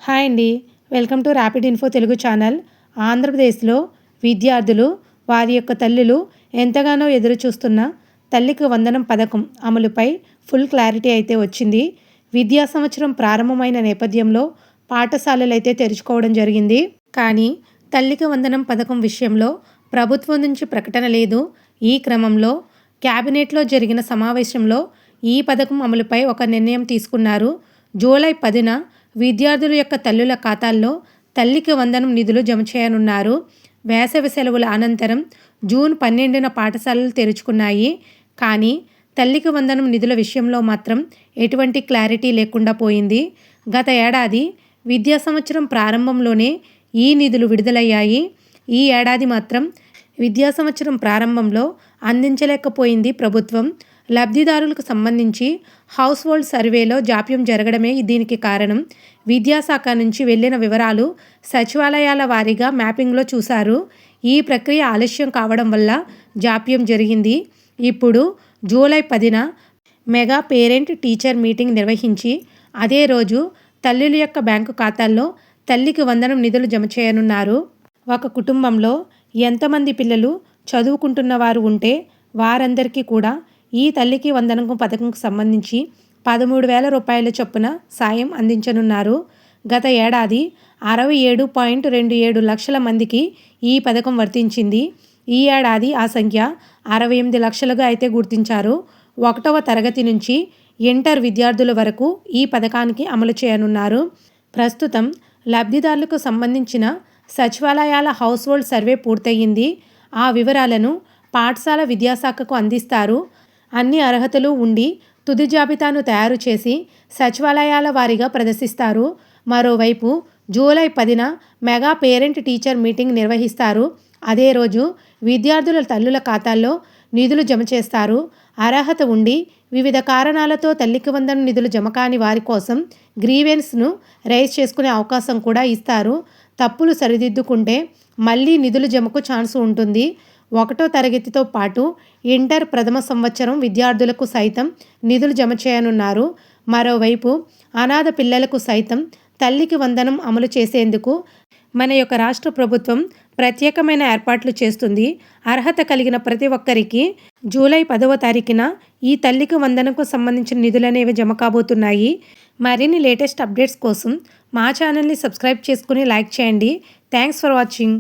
Hi అండి. Welcome to rapid info Telugu channel. ఆంధ్రప్రదేశ్లో విద్యార్థులు వారి యొక్క తల్లులు ఎంతగానో ఎదురు చూస్తున్న తల్లికి వందనం పథకం అమలుపై ఫుల్ క్లారిటీ అయితే వచ్చింది. విద్యా సంవత్సరం ప్రారంభమైన నేపథ్యంలో పాఠశాలలు అయితే తెరుచుకోవడం జరిగింది. కానీ తల్లికి వందనం పథకం విషయంలో ప్రభుత్వం నుంచి ప్రకటన లేదు. ఈ క్రమంలో క్యాబినెట్లో జరిగిన సమావేశంలో ఈ పథకం అమలుపై ఒక నిర్ణయం తీసుకున్నారు. జూలై 10న విద్యార్థుల యొక్క తల్లుల ఖాతాల్లో తల్లికి వందనం నిధులు జమ చేయనున్నారు. వేసవి సెలవుల అనంతరం జూన్ 12న పాఠశాలలు తెరుచుకున్నాయి. కానీ తల్లికి వందనం నిధుల విషయంలో మాత్రం ఎటువంటి క్లారిటీ లేకుండా పోయింది. గత ఏడాది విద్యా సంవత్సరం ప్రారంభంలోనే ఈ నిధులు విడుదలయ్యాయి. ఈ ఏడాది మాత్రం విద్యా సంవత్సరం ప్రారంభంలో అందించలేకపోయింది ప్రభుత్వం. లబ్ధిదారులకు సంబంధించి హౌస్ హోల్డ్ సర్వేలో జాప్యం జరగడమే దీనికి కారణం. విద్యాశాఖ నుంచి వెళ్ళిన వివరాలు సచివాలయాల వారీగా మ్యాపింగ్లో చూశారు. ఈ ప్రక్రియ ఆలస్యం కావడం వల్ల జాప్యం జరిగింది. ఇప్పుడు జూలై 10న మెగా పేరెంట్ టీచర్ మీటింగ్ నిర్వహించి అదే రోజు తల్లుల యొక్క బ్యాంకు ఖాతాల్లో తల్లికి వందనం నిధులు జమ చేయనున్నారు. ఒక కుటుంబంలో ఎంతమంది పిల్లలు చదువుకుంటున్న వారు ఉంటే వారందరికీ కూడా ఈ తల్లికి వందనం పథకంకు సంబంధించి 13,000 రూపాయల చొప్పున సాయం అందించనున్నారు. గత ఏడాది 67.27 లక్షల మందికి ఈ పథకం వర్తించింది. ఈ ఏడాది ఆ సంఖ్య 68 లక్షలుగా అయితే గుర్తించారు. 1వ తరగతి నుంచి ఇంటర్ విద్యార్థుల వరకు ఈ పథకానికి అమలు చేయనున్నారు. ప్రస్తుతం లబ్ధిదారులకు సంబంధించిన సచివాలయాల హౌస్ హోల్డ్ సర్వే పూర్తయింది. ఆ వివరాలను పాఠశాల విద్యాశాఖకు అందిస్తారు. అన్ని అర్హతలు ఉండి తుది జాబితాను తయారు చేసి సచివాలయాల వారీగా ప్రదర్శిస్తారు. మరోవైపు జూలై 10న మెగా పేరెంట్ టీచర్ మీటింగ్ నిర్వహిస్తారు. అదే రోజు విద్యార్థుల తల్లుల ఖాతాల్లో నిధులు జమ చేస్తారు. అర్హత ఉండి వివిధ కారణాలతో తల్లికి వందనం నిధులు జమ కాని వారి కోసం గ్రీవెన్స్ను రైజ్ చేసుకునే అవకాశం కూడా ఇస్తారు. తప్పులు సరిదిద్దుకుంటే మళ్ళీ నిధుల జమకు ఛాన్స్ ఉంటుంది. 1వ తరగతితో పాటు ఇంటర్ ప్రథమ సంవత్సరం విద్యార్థులకు సైతం నిధులు జమ చేయనున్నారు. మరోవైపు అనాథ పిల్లలకు సైతం తల్లికి వందనం అమలు చేసేందుకు మన యొక్క రాష్ట్ర ప్రభుత్వం ప్రత్యేకమైన ఏర్పాట్లు చేస్తుంది. అర్హత కలిగిన ప్రతి ఒక్కరికి జూలై 10వ తారీఖున ఈ తల్లికి వందనంకు సంబంధించిన నిధులనేవి జమ కాబోతున్నాయి. మరిన్ని లేటెస్ట్ అప్డేట్స్ కోసం మా ఛానల్ని సబ్స్క్రైబ్ చేసుకుని లైక్ చేయండి. Thanks for watching.